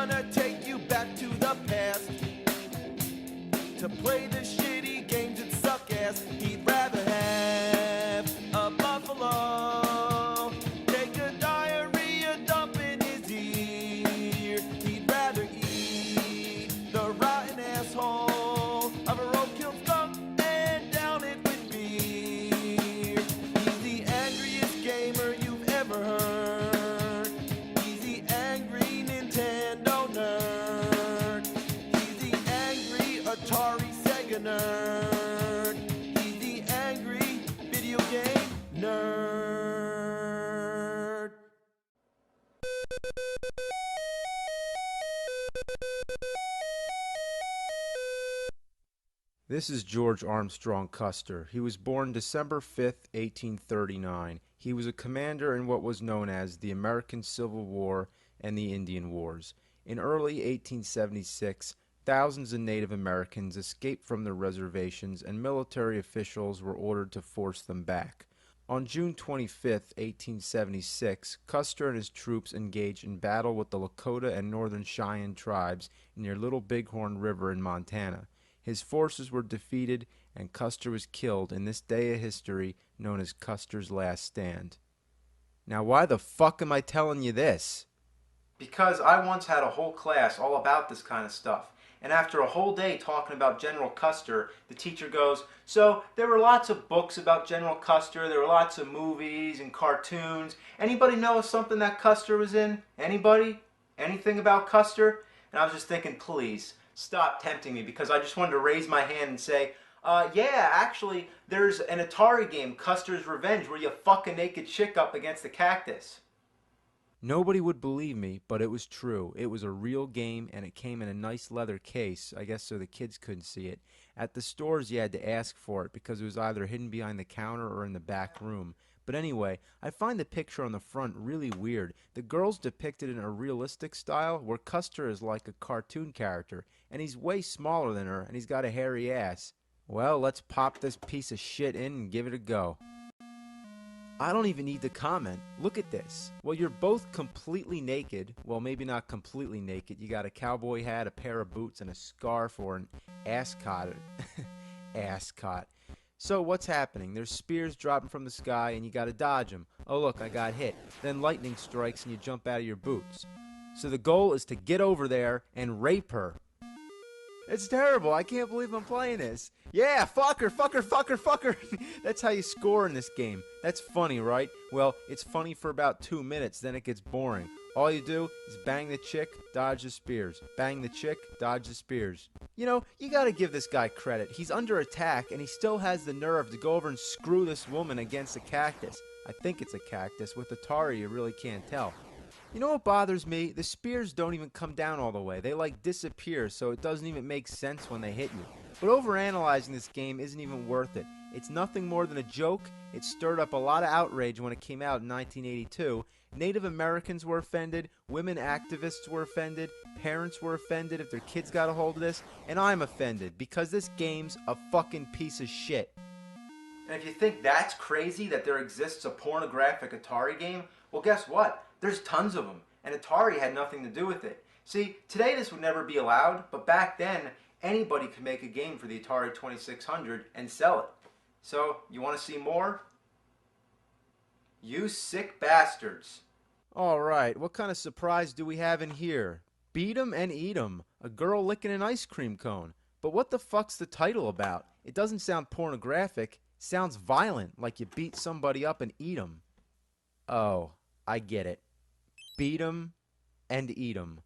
wanna take you back to the past to play the shitty games that suck ass. He'd rather have a buffalo take a diarrhea dump in his ear. He'd rather eat the rotten asshole of a roadkill skunk and down it with beer. He's the angriest gamer you've ever heard. He's the angry Nintendo nerd. He's the angry Atari Sega nerd. He's the angry video game nerd. This is George Armstrong Custer. He was born December 5th, 1839. He was a commander in what was known as the American Civil War and the Indian Wars. In early 1876, thousands of Native Americans escaped from their reservations and military officials were ordered to force them back. On June 25th, 1876, Custer and his troops engaged in battle with the Lakota and Northern Cheyenne tribes near Little Bighorn River in Montana. His forces were defeated and Custer was killed in this day of history known as Custer's Last Stand. Now why the fuck am I telling you this? Because I once had a whole class all about this kind of stuff. And after a whole day talking about General Custer, the teacher goes, so there were lots of books about General Custer, there were lots of movies and cartoons. Anybody know something that Custer was in? Anybody? Anything about Custer? And I was just thinking, please, stop tempting me, because I just wanted to raise my hand and say, yeah, actually, there's an Atari game, Custer's Revenge, where you fuck a naked chick up against a cactus. Nobody would believe me, but it was true. It was a real game, and it came in a nice leather case, I guess so the kids couldn't see it. At the stores, you had to ask for it, because it was either hidden behind the counter or in the back room. But anyway, I find the picture on the front really weird. The girl's depicted in a realistic style, where Custer is like a cartoon character, and he's way smaller than her, and he's got a hairy ass. Well, let's pop this piece of shit in and give it a go. I don't even need to comment. Look at this. Well, you're both completely naked. Well, maybe not completely naked. You got a cowboy hat, a pair of boots, and a scarf or an ascot. Ascot. So what's happening? There's spears dropping from the sky and you gotta dodge them. Oh look, I got hit. Then lightning strikes and you jump out of your boots. So the goal is to get over there and rape her. It's terrible. I can't believe I'm playing this. Yeah, fuck her, fuck her, fuck her, fuck her. That's how you score in this game. That's funny, right? Well, it's funny for about 2 minutes, then it gets boring. All you do is bang the chick, dodge the spears. Bang the chick, dodge the spears. You know, you gotta give this guy credit. He's under attack, and he still has the nerve to go over and screw this woman against a cactus. I think it's a cactus. With Atari, you really can't tell. You know what bothers me? The spears don't even come down all the way. They like disappear, so it doesn't even make sense when they hit you. But overanalyzing this game isn't even worth it. It's nothing more than a joke. It stirred up a lot of outrage when it came out in 1982. Native Americans were offended, women activists were offended, parents were offended if their kids got a hold of this, and I'm offended because this game's a fucking piece of shit. And if you think that's crazy that there exists a pornographic Atari game, well guess what? There's tons of them, and Atari had nothing to do with it. See, today this would never be allowed, but back then, anybody could make a game for the Atari 2600 and sell it. So, you want to see more? You sick bastards. Alright, what kind of surprise do we have in here? Beat 'em and eat 'em. A girl licking an ice cream cone. But what the fuck's the title about? It doesn't sound pornographic. It sounds violent, like you beat somebody up and eat 'em. Oh, I get it. Beat 'em and eat 'em.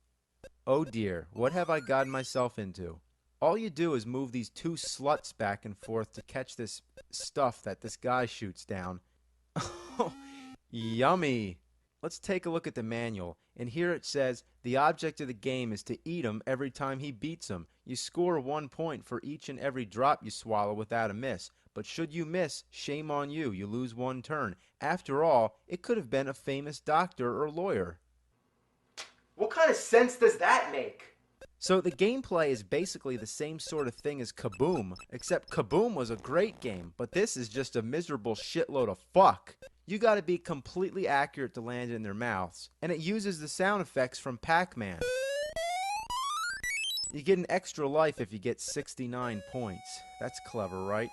Oh dear, what have I gotten myself into? All you do is move these two sluts back and forth to catch this stuff that this guy shoots down. Yummy! Let's take a look at the manual. And here it says, the object of the game is to eat him every time he beats him. You score 1 point for each and every drop you swallow without a miss. But should you miss, shame on you. You lose 1 turn. After all, it could have been a famous doctor or lawyer. What kind of sense does that make? So the gameplay is basically the same sort of thing as Kaboom, except Kaboom was a great game, but this is just a miserable shitload of fuck. You gotta be completely accurate to land in their mouths, and it uses the sound effects from Pac-Man. You get an extra life if you get 69 points. That's clever, right?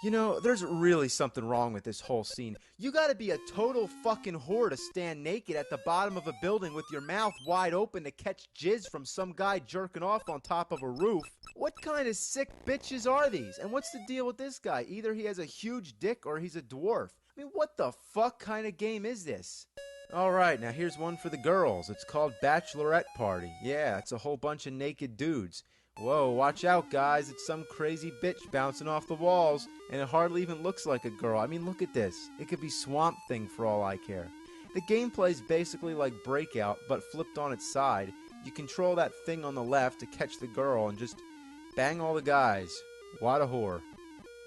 You know, there's really something wrong with this whole scene. You gotta be a total fucking whore to stand naked at the bottom of a building with your mouth wide open to catch jizz from some guy jerking off on top of a roof. What kind of sick bitches are these? And what's the deal with this guy? Either he has a huge dick or he's a dwarf. I mean, what the fuck kind of game is this? Alright, now here's one for the girls. It's called Bachelorette Party. Yeah, it's a whole bunch of naked dudes. Whoa, watch out guys, it's some crazy bitch bouncing off the walls, and it hardly even looks like a girl. I mean, look at this. It could be Swamp Thing for all I care. The gameplay's basically like Breakout, but flipped on its side. You control that thing on the left to catch the girl and just bang all the guys. What a whore.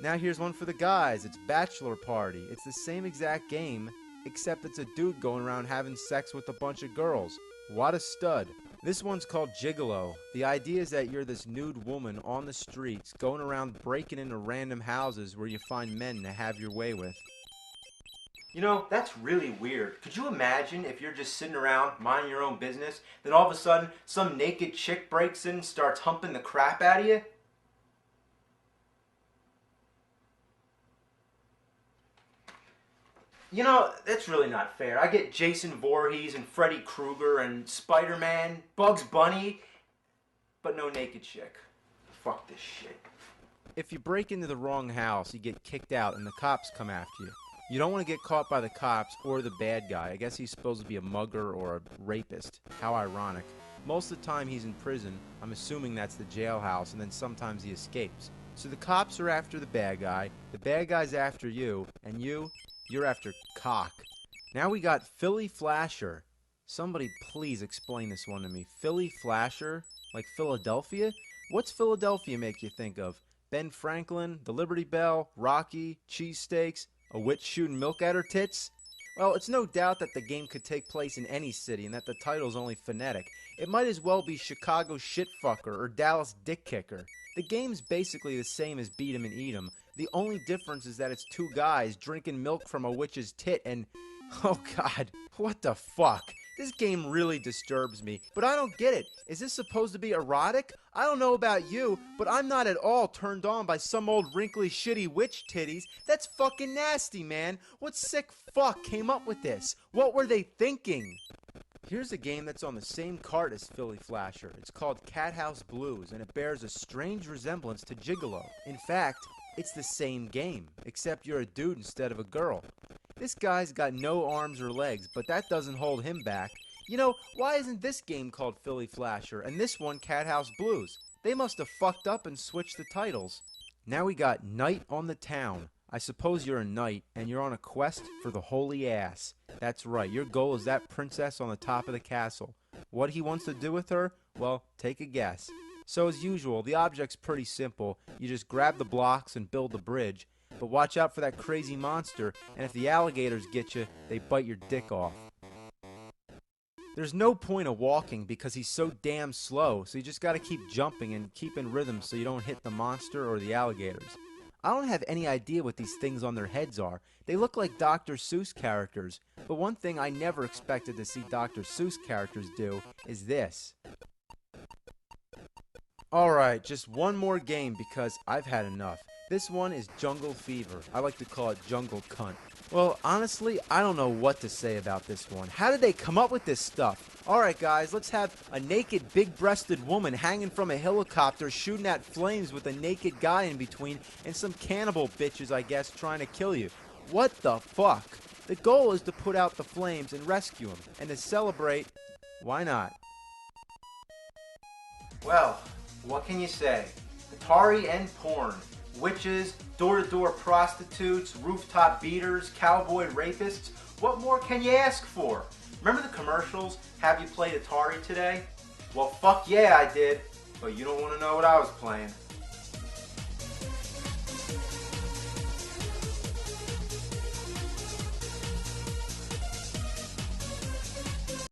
Now here's one for the guys. It's Bachelor Party. It's the same exact game, except it's a dude going around having sex with a bunch of girls. What a stud. This one's called Gigolo. The idea is that you're this nude woman on the streets going around breaking into random houses where you find men to have your way with. You know, that's really weird. Could you imagine if you're just sitting around minding your own business, then all of a sudden some naked chick breaks in and starts humping the crap out of you? You know, that's really not fair. I get Jason Voorhees and Freddy Krueger and Spider-Man, Bugs Bunny, but no naked chick. Fuck this shit. If you break into the wrong house, you get kicked out and the cops come after you. You don't want to get caught by the cops or the bad guy. I guess he's supposed to be a mugger or a rapist. How ironic. Most of the time he's in prison. I'm assuming that's the jailhouse, and then sometimes he escapes. So the cops are after the bad guy's after you, and you're after cock. Now we got Philly Flasher. Somebody please explain this one to me. Philly Flasher? Like Philadelphia? What's Philadelphia make you think of? Ben Franklin, the Liberty Bell, Rocky, cheesesteaks, a witch shooting milk at her tits? Well, it's no doubt that the game could take place in any city and that the title's only phonetic. It might as well be Chicago Shitfucker or Dallas Dick Kicker. The game's basically the same as Beat 'em and Eat 'em. The only difference is that it's two guys drinking milk from a witch's tit and... Oh god, what the fuck? This game really disturbs me, but I don't get it. Is this supposed to be erotic? I don't know about you, but I'm not at all turned on by some old wrinkly shitty witch titties. That's fucking nasty, man. What sick fuck came up with this? What were they thinking? Here's a game that's on the same cart as Philly Flasher. It's called Cat House Blues, and it bears a strange resemblance to Gigolo. In fact, it's the same game, except you're a dude instead of a girl. This guy's got no arms or legs, but that doesn't hold him back. You know, why isn't this game called Philly Flasher, and this one Cat House Blues? They must have fucked up and switched the titles. Now we got Knight on the Town. I suppose you're a knight, and you're on a quest for the holy ass. That's right, your goal is that princess on the top of the castle. What he wants to do with her? Well, take a guess. So as usual, the object's pretty simple. You just grab the blocks and build the bridge. But watch out for that crazy monster, and if the alligators get you, they bite your dick off. There's no point of walking because he's so damn slow, so you just gotta keep jumping and keep in rhythm so you don't hit the monster or the alligators. I don't have any idea what these things on their heads are. They look like Dr. Seuss characters, but one thing I never expected to see Dr. Seuss characters do is this. Alright, just one more game because I've had enough. This one is Jungle Fever. I like to call it Jungle Cunt. Well, honestly, I don't know what to say about this one. How did they come up with this stuff? Alright guys, let's have a naked, big-breasted woman hanging from a helicopter shooting at flames with a naked guy in between and some cannibal bitches, I guess, trying to kill you. What the fuck? The goal is to put out the flames and rescue them, and to celebrate, why not? Well, what can you say? Atari and porn. Witches, door-to-door prostitutes, rooftop beaters, cowboy rapists. What more can you ask for? Remember the commercials? Have you played Atari today? Well, fuck yeah, I did. But you don't want to know what I was playing.